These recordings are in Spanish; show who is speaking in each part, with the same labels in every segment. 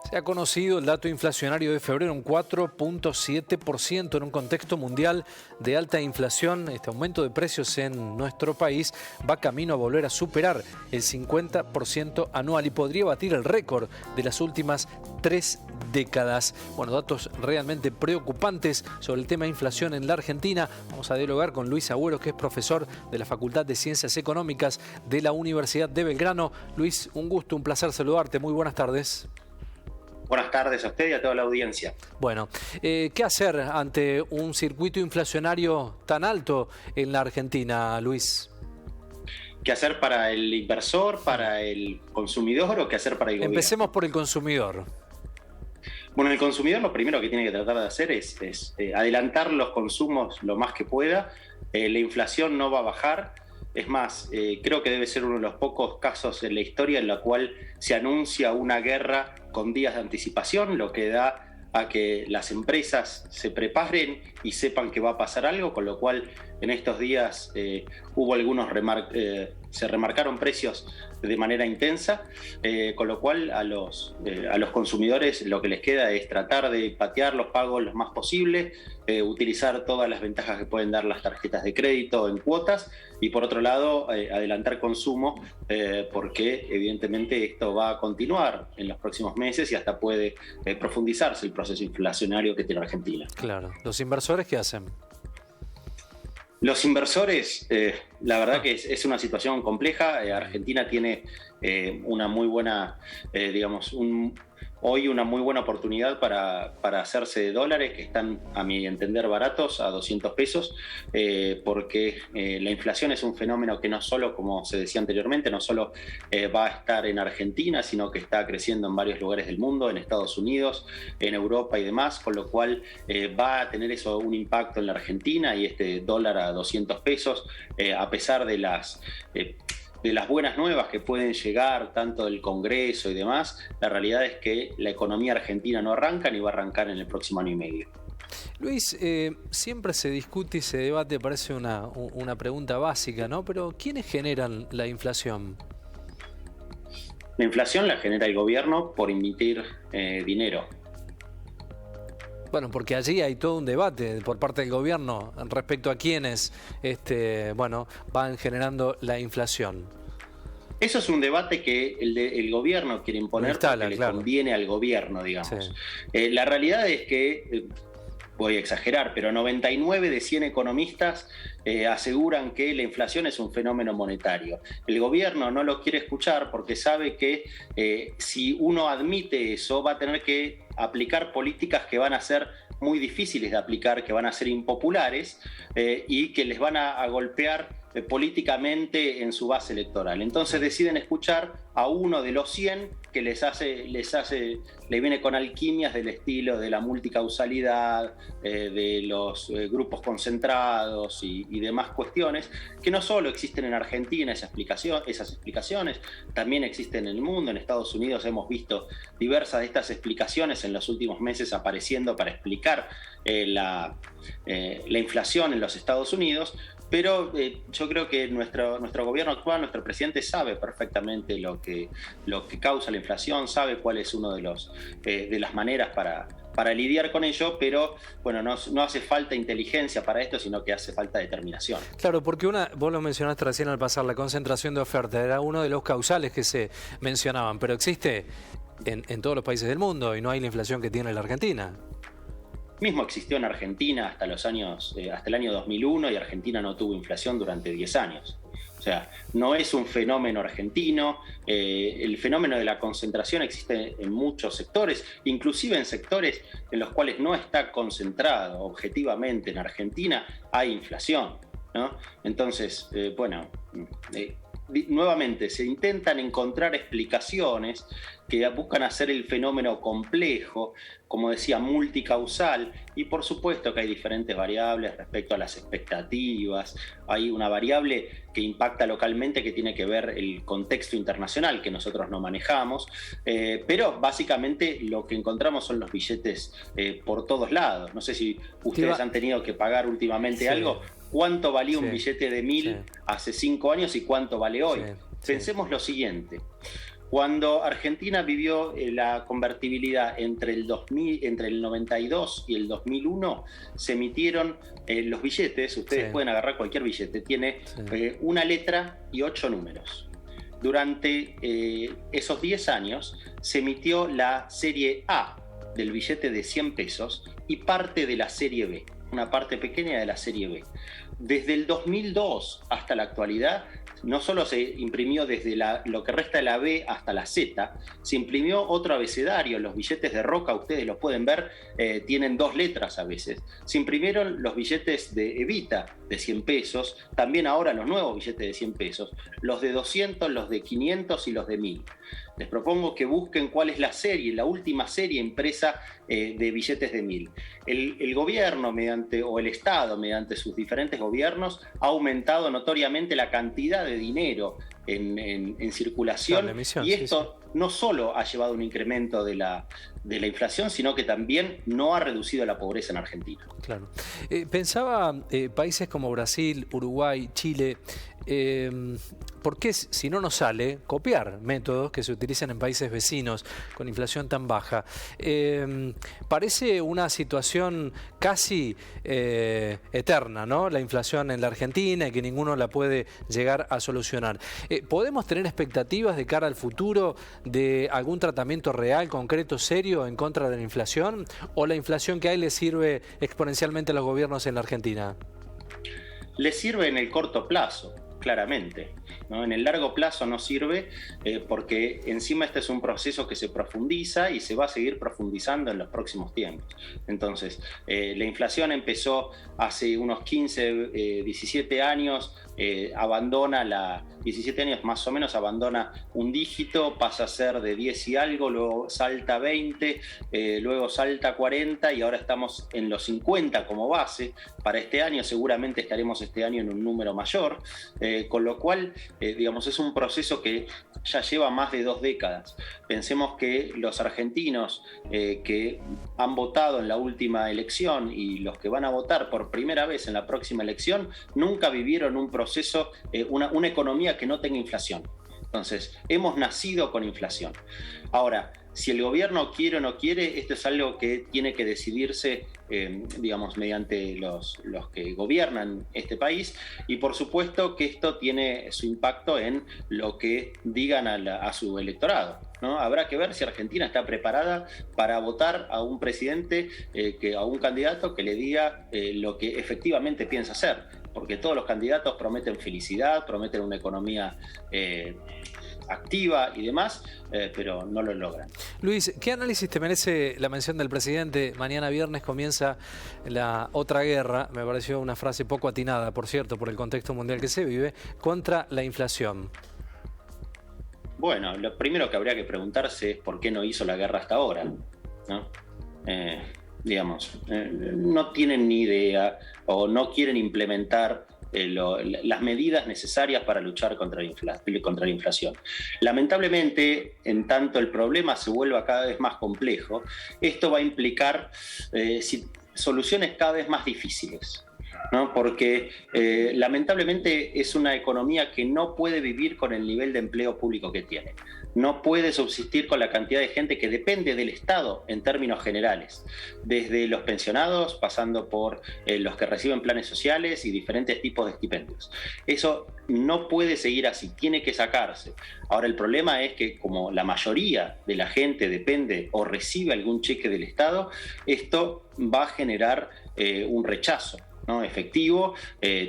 Speaker 1: Se ha conocido el dato inflacionario de febrero, un 4.7% en un contexto mundial de alta inflación. Este aumento de precios en nuestro país va camino a volver a superar el 50% anual y podría batir el récord de las últimas 3 décadas. Bueno, datos realmente preocupantes sobre el tema de inflación en la Argentina. Vamos a dialogar con Luis Agüero, que es profesor de la Facultad de Ciencias Económicas de la Universidad de Belgrano. Luis, un gusto, un placer saludarte. Muy buenas tardes.
Speaker 2: Buenas tardes a usted y a toda la audiencia.
Speaker 1: Bueno, ¿qué hacer ante un circuito inflacionario tan alto en la Argentina, Luis?
Speaker 2: ¿Qué hacer para el inversor, para el consumidor o qué hacer para el gobierno?
Speaker 1: Empecemos por el consumidor.
Speaker 2: Bueno, el consumidor lo primero que tiene que tratar de hacer es adelantar los consumos lo más que pueda. La inflación no va a bajar. Es más, creo que debe ser uno de los pocos casos en la historia en la cual se anuncia una guerra con días de anticipación, lo que da a que las empresas se preparen y sepan que va a pasar algo, con lo cual en estos días hubo algunos se remarcaron precios de manera intensa, con lo cual a los consumidores lo que les queda es tratar de patear los pagos lo más posible, utilizar todas las ventajas que pueden dar las tarjetas de crédito en cuotas y por otro lado adelantar consumo porque evidentemente esto va a continuar en los próximos meses y hasta puede profundizarse el proceso inflacionario que tiene Argentina.
Speaker 1: Claro. ¿Los inversores qué hacen?
Speaker 2: Los inversores, la verdad que es una situación compleja. Argentina tiene una muy buena, hoy una muy buena oportunidad para hacerse de dólares que están, a mi entender, baratos, a 200 pesos, porque la inflación es un fenómeno que no solo, como se decía anteriormente, no solo va a estar en Argentina, sino que está creciendo en varios lugares del mundo, en Estados Unidos, en Europa y demás, con lo cual va a tener eso un impacto en la Argentina y este dólar a 200 pesos, a pesar de las buenas nuevas que pueden llegar, tanto del Congreso y demás, la realidad es que la economía argentina no arranca ni va a arrancar en el próximo año y medio.
Speaker 1: Luis, siempre se discute y se debate, parece una pregunta básica, ¿no? Pero ¿quiénes generan la inflación?
Speaker 2: La inflación la genera el gobierno por emitir dinero.
Speaker 1: Bueno, porque allí hay todo un debate por parte del gobierno respecto a quiénes van generando la inflación.
Speaker 2: Eso es un debate que el gobierno quiere imponer porque le conviene al gobierno, digamos. Sí. La realidad es que, voy a exagerar, pero 99 de 100 economistas aseguran que la inflación es un fenómeno monetario. El gobierno no lo quiere escuchar porque sabe que si uno admite eso va a tener que aplicar políticas que van a ser muy difíciles de aplicar, que van a ser impopulares y que les van a golpear políticamente en su base electoral. Entonces deciden escuchar a uno de los 100 que le viene con alquimias del estilo de la multicausalidad, de los grupos concentrados y demás cuestiones, que no solo existen en Argentina esas explicaciones, también existen en el mundo. En Estados Unidos hemos visto diversas de estas explicaciones en los últimos meses apareciendo para explicar la inflación en los Estados Unidos. Pero yo creo que nuestro gobierno actual, nuestro presidente sabe perfectamente lo que causa la inflación, sabe cuál es uno de las maneras para lidiar con ello, pero bueno, no hace falta inteligencia para esto, sino que hace falta determinación.
Speaker 1: Claro, porque vos lo mencionaste recién al pasar, la concentración de oferta era uno de los causales que se mencionaban, pero existe en todos los países del mundo y no hay la inflación que tiene la Argentina.
Speaker 2: Mismo existió en Argentina hasta el año 2001 y Argentina no tuvo inflación durante 10 años. O sea, no es un fenómeno argentino. El fenómeno de la concentración existe en muchos sectores, inclusive en sectores en los cuales no está concentrado objetivamente en Argentina, hay inflación, ¿no? Entonces, nuevamente se intentan encontrar explicaciones que buscan hacer el fenómeno complejo, como decía, multicausal, y por supuesto que hay diferentes variables respecto a las expectativas. Hay una variable que impacta localmente que tiene que ver el contexto internacional que nosotros no manejamos, pero básicamente lo que encontramos son los billetes por todos lados. No sé si ustedes han tenido que pagar últimamente algo. ¿Cuánto valía un billete de 1000 hace 5 años y cuánto vale hoy? Pensemos lo siguiente. Cuando Argentina vivió la convertibilidad entre el 92 y el 2001, se emitieron los billetes. Ustedes pueden agarrar cualquier billete, tiene una letra y 8 números. Durante esos 10 años se emitió la serie A del billete de 100 pesos y parte de la serie B, una parte pequeña de la serie B. Desde el 2002 hasta la actualidad, no solo se imprimió desde lo que resta de la B hasta la Z, se imprimió otro abecedario. Los billetes de Roca, ustedes los pueden ver, tienen 2 letras a veces. Se imprimieron los billetes de Evita de 100 pesos, también ahora los nuevos billetes de 100 pesos, los de 200, los de 500 y los de 1000. Les propongo que busquen cuál es la última serie impresa de billetes de 1000. El gobierno o el Estado, mediante sus diferentes gobiernos, ha aumentado notoriamente la cantidad de dinero en circulación, y esto no solo ha llevado a un incremento de la inflación, sino que también no ha reducido la pobreza en Argentina.
Speaker 1: Claro. Pensaba países como Brasil, Uruguay, Chile, ¿por qué, si no nos sale, copiar métodos que se utilizan en países vecinos con inflación tan baja? Parece una situación casi eterna, ¿no? La inflación en la Argentina, y que ninguno la puede llegar a solucionar. ¿Podemos tener expectativas de cara al futuro de algún tratamiento real, concreto, serio en contra de la inflación? ¿O la inflación que hay le sirve exponencialmente a los gobiernos en la Argentina?
Speaker 2: Le sirve en el corto plazo, claramente, ¿no? En el largo plazo no sirve, porque encima este es un proceso que se profundiza y se va a seguir profundizando en los próximos tiempos. Entonces, la inflación empezó hace unos 15, 17 años, 17 años más o menos, abandona un dígito, pasa a ser de 10 y algo, luego salta a 20, luego salta a 40 y ahora estamos en los 50 como base. Para este año seguramente estaremos este año en un número mayor, con lo cual, digamos, es un proceso que ya lleva más de 2 décadas. Pensemos que los argentinos que han votado en la última elección y los que van a votar por primera vez en la próxima elección nunca vivieron un proceso, una economía que no tenga inflación. Entonces, hemos nacido con inflación. Ahora, si el gobierno quiere o no quiere, esto es algo que tiene que decidirse, digamos, mediante los que gobiernan este país, y por supuesto que esto tiene su impacto en lo que digan a su electorado, ¿no? Habrá que ver si Argentina está preparada para votar a un presidente, a un candidato que le diga lo que efectivamente piensa hacer, porque todos los candidatos prometen felicidad, prometen una economía activa y demás, pero no lo logran.
Speaker 1: Luis, ¿qué análisis te merece la mención del presidente? Mañana viernes comienza la otra guerra, me pareció una frase poco atinada, por cierto, por el contexto mundial que se vive, contra la inflación.
Speaker 2: Bueno, lo primero que habría que preguntarse es por qué no hizo la guerra hasta ahora, ¿no? No tienen ni idea o no quieren implementar las medidas necesarias para luchar contra la inflación. Lamentablemente, en tanto el problema se vuelva cada vez más complejo, esto va a implicar soluciones cada vez más difíciles, ¿no? Porque lamentablemente es una economía que no puede vivir con el nivel de empleo público que tiene. No puede subsistir con la cantidad de gente que depende del Estado en términos generales, desde los pensionados, pasando por los que reciben planes sociales y diferentes tipos de estipendios. Eso no puede seguir así, tiene que sacarse. Ahora, el problema es que como la mayoría de la gente depende o recibe algún cheque del Estado, esto va a generar un rechazo, ¿no? Efectivo,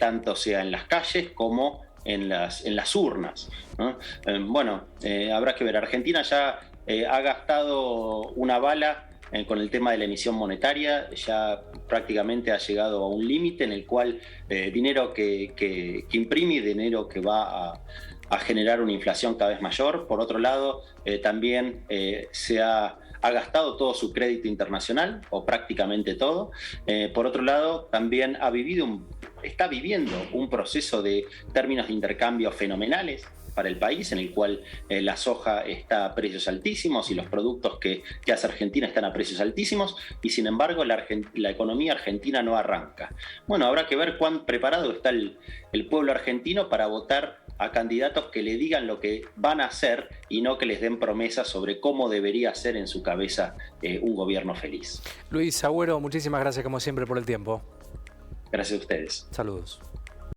Speaker 2: tanto sea en las calles como en las urnas, ¿no? Habrá que ver. Argentina ya ha gastado una bala con el tema de la emisión monetaria, ya prácticamente ha llegado a un límite en el cual dinero que imprime y dinero que va a generar una inflación cada vez mayor. Por otro lado, también se ha gastado todo su crédito internacional, o prácticamente todo. Por otro lado, también está viviendo un proceso de términos de intercambio fenomenales para el país, en el cual la soja está a precios altísimos y los productos que hace Argentina están a precios altísimos, y sin embargo la economía argentina no arranca. Bueno, habrá que ver cuán preparado está el pueblo argentino para votar a candidatos que le digan lo que van a hacer y no que les den promesas sobre cómo debería ser en su cabeza un gobierno feliz.
Speaker 1: Luis Agüero, muchísimas gracias como siempre por el tiempo.
Speaker 2: Gracias a ustedes.
Speaker 1: Saludos.